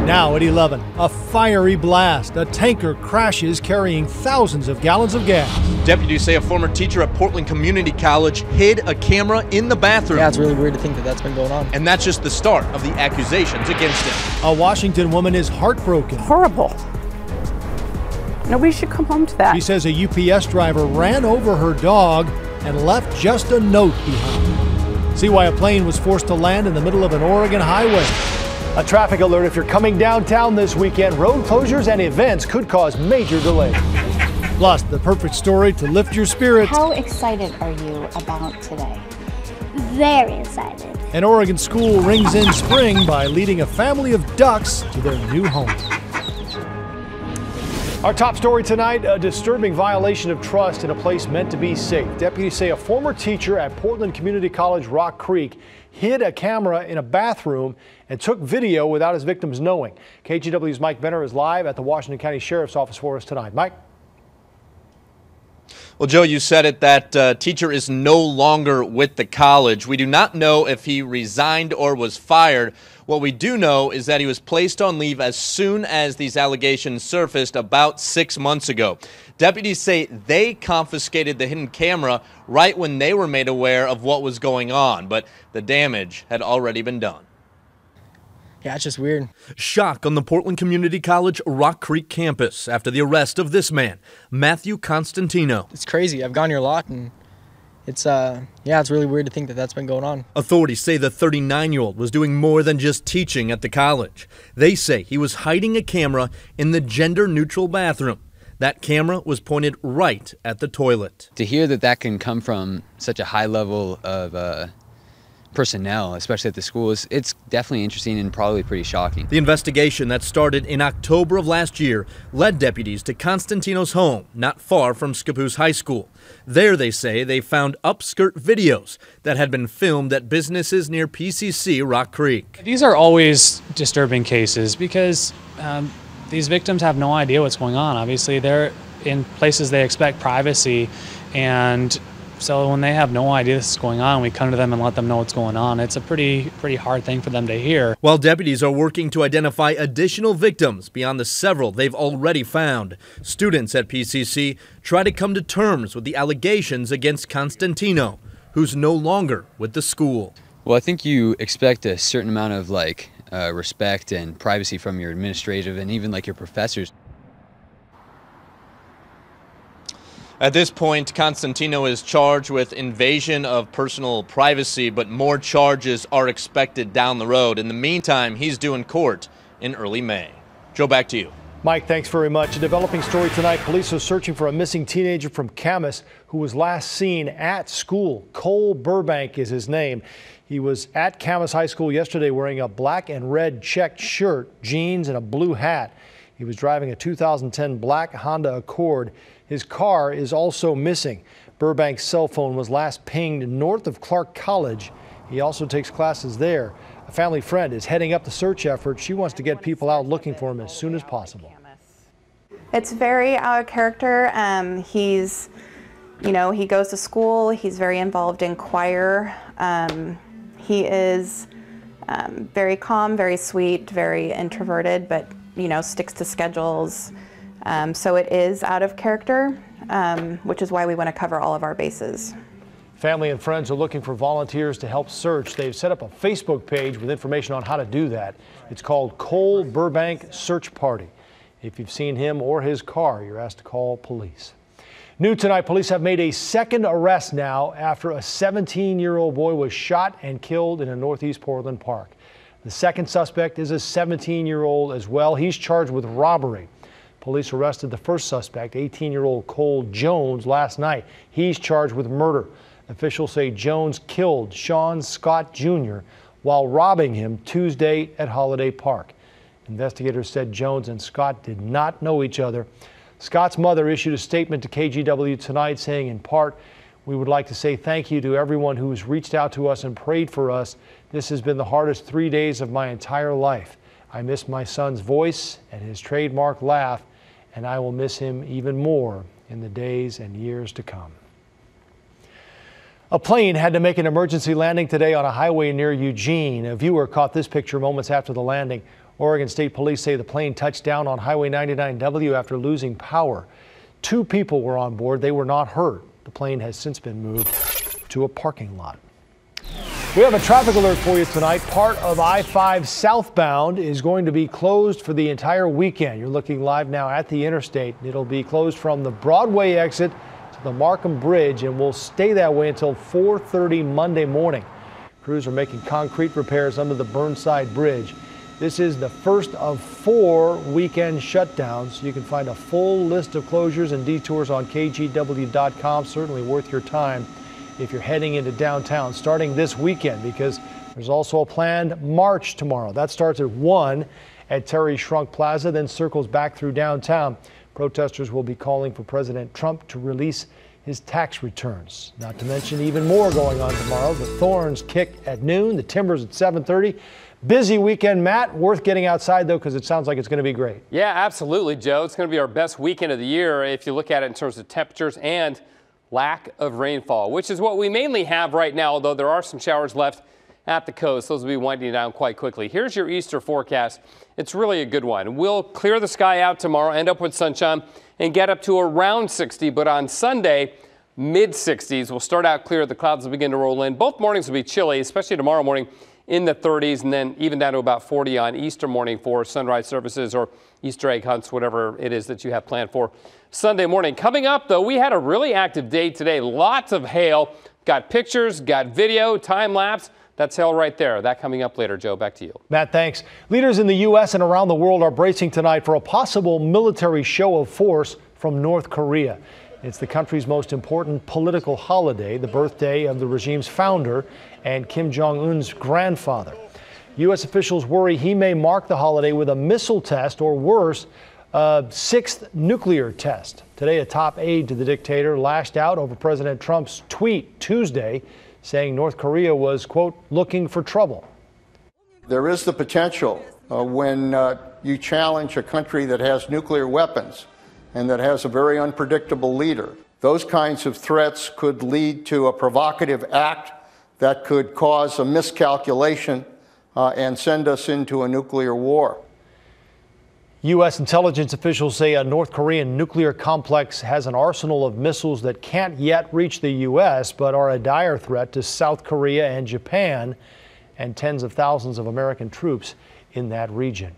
Now at 11, a fiery blast. A tanker crashes carrying thousands of gallons of gas. Deputies say a former teacher at Portland Community College hid a camera in the bathroom. Yeah, it's really weird to think that that's been going on. And that's just the start of the accusations against him. A Washington woman is heartbroken. Horrible. Nobody should come home to that. She says a UPS driver ran over her dog and left just a note behind. See why a plane was forced to land in the middle of an Oregon highway. A traffic alert if you're coming downtown this weekend. Road closures and events could cause major delays. Plus, the perfect story to lift your spirits. How excited are you about today? Very excited. An Oregon school rings in spring by leading a family of ducks to their new home. Our top story tonight, a disturbing violation of trust in a place meant to be safe. Deputies say a former teacher at Portland Community College Rock Creek hid a camera in a bathroom and took video without his victims knowing. KGW's Mike Benner is live at the Washington County Sheriff's Office for us tonight. Mike? Well, Joe, you said it, that teacher is no longer with the college. We do not know if he resigned or was fired. What we do know is that he was placed on leave as soon as these allegations surfaced about 6 months ago. Deputies say they confiscated the hidden camera right when they were made aware of what was going on, but the damage had already been done. Yeah, it's just weird. Shock on the Portland Community College Rock Creek campus after the arrest of this man, Matthew Constantino. It's crazy. I've gone here a lot, and it's it's really weird to think that that's been going on. Authorities say the 39-year-old was doing more than just teaching at the college. They say he was hiding a camera in the gender-neutral bathroom. That camera was pointed right at the toilet. To hear that can come from such a high level of personnel, especially at the school, it's definitely interesting and probably pretty shocking. The investigation that started in October of last year led deputies to Constantino's home, not far from Scappoose High School. There, they say, they found upskirt videos that had been filmed at businesses near PCC Rock Creek. These are always disturbing cases because these victims have no idea what's going on. Obviously, they're in places they expect privacy, and so when they have no idea this is going on, we come to them and let them know what's going on. It's a pretty hard thing for them to hear. While deputies are working to identify additional victims beyond the several they've already found, students at PCC try to come to terms with the allegations against Constantino, who's no longer with the school. Well, I think you expect a certain amount of respect and privacy from your administrative and even your professors. At this point, Constantino is charged with invasion of personal privacy, but more charges are expected down the road. In the meantime, he's due in court in early May. Joe, back to you. Mike, thanks very much. A developing story tonight. Police are searching for a missing teenager from Camas who was last seen at school. Cole Burbank is his name. He was at Camas High School yesterday wearing a black and red checked shirt, jeans, and a blue hat. He was driving a 2010 black Honda Accord. His car is also missing. Burbank's cell phone was last pinged north of Clark College. He also takes classes there. A family friend is heading up the search effort. She wants to get people out looking for him as soon as possible. It's very out of character. He goes to school. He's very involved in choir. He is very calm, very sweet, very introverted, but sticks to schedules. So it is out of character, which is why we want to cover all of our bases. Family and friends are looking for volunteers to help search. They've set up a Facebook page with information on how to do that. It's called Cole Burbank Search Party. If you've seen him or his car, you're asked to call police. New tonight, police have made a second arrest now after a 17-year-old boy was shot and killed in a Northeast Portland park. The second suspect is a 17-year-old as well. He's charged with robbery. Police arrested the first suspect, 18-year-old Cole Jones, last night. He's charged with murder. Officials say Jones killed Sean Scott Jr. while robbing him Tuesday at Holiday Park. Investigators said Jones and Scott did not know each other. Scott's mother issued a statement to KGW tonight saying, in part, "We would like to say thank you to everyone who has reached out to us and prayed for us. This has been the hardest 3 days of my entire life. I miss my son's voice and his trademark laugh, and I will miss him even more in the days and years to come." A plane had to make an emergency landing today on a highway near Eugene. A viewer caught this picture moments after the landing. Oregon State Police say the plane touched down on Highway 99W after losing power. 2 people were on board. They were not hurt. The plane has since been moved to a parking lot. We have a traffic alert for you tonight. Part of I-5 southbound is going to be closed for the entire weekend. You're looking live now at the interstate. It'll be closed from the Broadway exit to the Markham Bridge and will stay that way until 4:30 Monday morning. Crews are making concrete repairs under the Burnside Bridge. This is the first of 4 weekend shutdowns. You can find a full list of closures and detours on kgw.com. Certainly worth your time if you're heading into downtown starting this weekend, because there's also a planned march tomorrow. That starts at 1 at Terry Shrunk Plaza, then circles back through downtown. Protesters will be calling for President Trump to release his tax returns. Not to mention even more going on tomorrow. The Thorns kick at noon, the Timbers at 7:30. Busy weekend, Matt. Worth getting outside, though, because it sounds like it's going to be great. Yeah, absolutely, Joe. It's going to be our best weekend of the year if you look at it in terms of temperatures and lack of rainfall, which is what we mainly have right now, although there are some showers left at the coast. Those will be winding down quite quickly. Here's your Easter forecast. It's really a good one. We'll clear the sky out tomorrow, end up with sunshine, and get up to around 60. But on Sunday, mid-60s. We'll start out clear. The clouds will begin to roll in. Both mornings will be chilly, especially tomorrow morning in the 30s, and then even down to about 40 on Easter morning for sunrise services or Easter egg hunts, whatever it is that you have planned for Sunday morning. Coming up, though, we had a really active day today. Lots of hail. Got pictures, got video, time lapse. That's hail right there. That coming up later. Joe, back to you. Matt, thanks. Leaders in the U.S. and around the world are bracing tonight for a possible military show of force from North Korea. It's the country's most important political holiday, the birthday of the regime's founder and Kim Jong-un's grandfather. U.S. officials worry he may mark the holiday with a missile test or worse, a 6th nuclear test. Today, a top aide to the dictator lashed out over President Trump's tweet Tuesday, saying North Korea was, quote, looking for trouble. There is the potential when you challenge a country that has nuclear weapons and that has a very unpredictable leader. Those kinds of threats could lead to a provocative act that could cause a miscalculation and send us into a nuclear war. U.S. intelligence officials say a North Korean nuclear complex has an arsenal of missiles that can't yet reach the U.S., but are a dire threat to South Korea and Japan and tens of thousands of American troops in that region.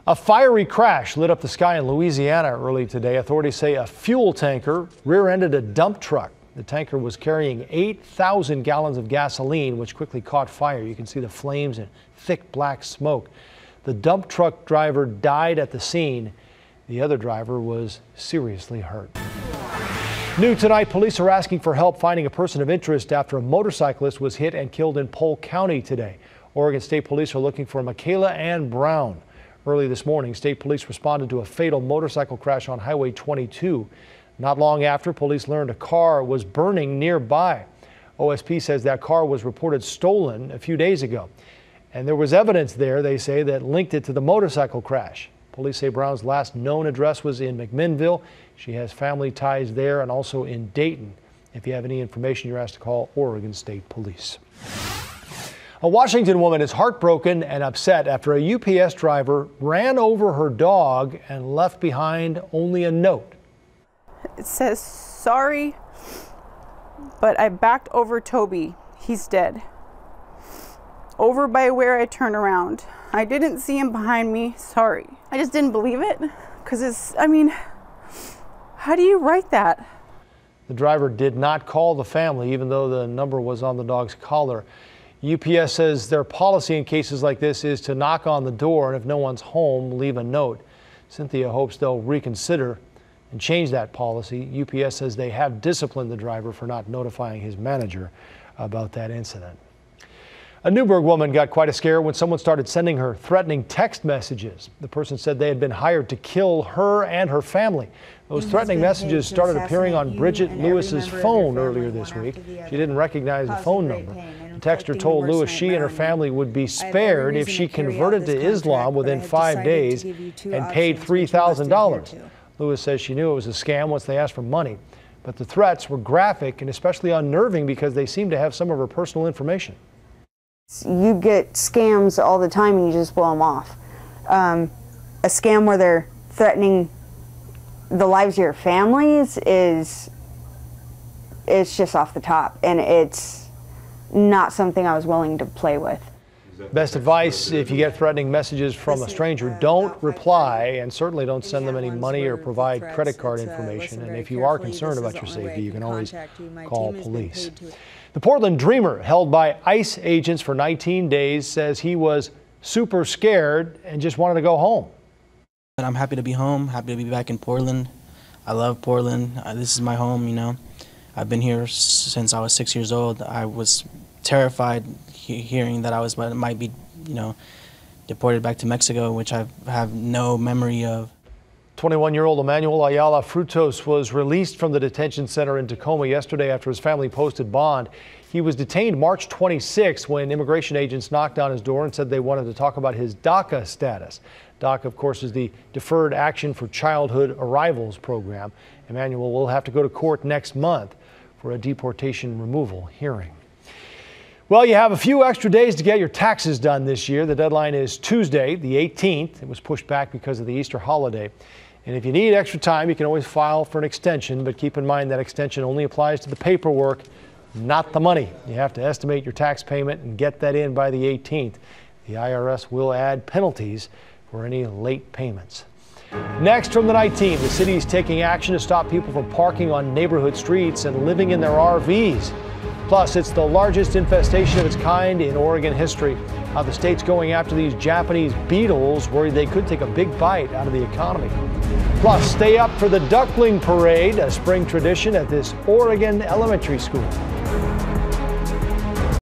A fiery crash lit up the sky in Louisiana early today. Authorities say a fuel tanker rear-ended a dump truck. The tanker was carrying 8,000 gallons of gasoline, which quickly caught fire. You can see the flames and thick black smoke. The dump truck driver died at the scene. The other driver was seriously hurt. New tonight, police are asking for help finding a person of interest after a motorcyclist was hit and killed in Polk County today. Oregon State Police are looking for Michaela Ann Brown. Early this morning, state police responded to a fatal motorcycle crash on Highway 22. Not long after, police learned a car was burning nearby. OSP says that car was reported stolen a few days ago. And there was evidence there, they say, that linked it to the motorcycle crash. Police say Brown's last known address was in McMinnville. She has family ties there and also in Dayton. If you have any information, you're asked to call Oregon State Police. A Washington woman is heartbroken and upset after a UPS driver ran over her dog and left behind only a note. It says, sorry, but I backed over Toby. He's dead. Over by where I turned around. I didn't see him behind me. Sorry. I just didn't believe it because how do you write that? The driver did not call the family, even though the number was on the dog's collar. UPS says their policy in cases like this is to knock on the door and if no one's home, leave a note. Cynthia hopes they'll reconsider and change that policy. UPS says they have disciplined the driver for not notifying his manager about that incident. A Newburgh woman got quite a scare when someone started sending her threatening text messages. The person said they had been hired to kill her and her family. Those threatening messages started appearing on Bridget Lewis's phone earlier this week. She didn't recognize the phone number. The texter told Lewis she and her family would be spared if she converted to Islam within 5 days and paid $3,000. Lewis says she knew it was a scam once they asked for money. But the threats were graphic and especially unnerving because they seemed to have some of her personal information. You get scams all the time and you just blow them off. A scam where they're threatening the lives of your families is just off the top, and it's not something I was willing to play with. Best advice, if you get threatening messages from a stranger, don't reply, and certainly don't send them any money or provide credit card information. And if you are concerned about your safety, you can always call police. The Portland Dreamer, held by ICE agents for 19 days, says he was super scared and just wanted to go home. I'm happy to be home, happy to be back in Portland. I love Portland. This is my home, you know. I've been here since I was 6 years old. I was terrified hearing that I might be, you know, deported back to Mexico, which I have no memory of. 21-year-old Emmanuel Ayala Frutos was released from the detention center in Tacoma yesterday after his family posted bond. He was detained March 26 when immigration agents knocked on his door and said they wanted to talk about his DACA status. DACA, of course, is the Deferred Action for Childhood Arrivals program. Emmanuel will have to go to court next month for a deportation removal hearing. Well, you have a few extra days to get your taxes done this year. The deadline is Tuesday, the 18th. It was pushed back because of the Easter holiday. And if you need extra time, you can always file for an extension, but keep in mind that extension only applies to the paperwork, not the money. You have to estimate your tax payment and get that in by the 18th. The IRS will add penalties for any late payments. Next, from the night team, the city is taking action to stop people from parking on neighborhood streets and living in their RVs. Plus, it's the largest infestation of its kind in Oregon history. How the state's going after these Japanese beetles, worried they could take a big bite out of the economy. Plus, stay up for the Duckling Parade, a spring tradition at this Oregon elementary school.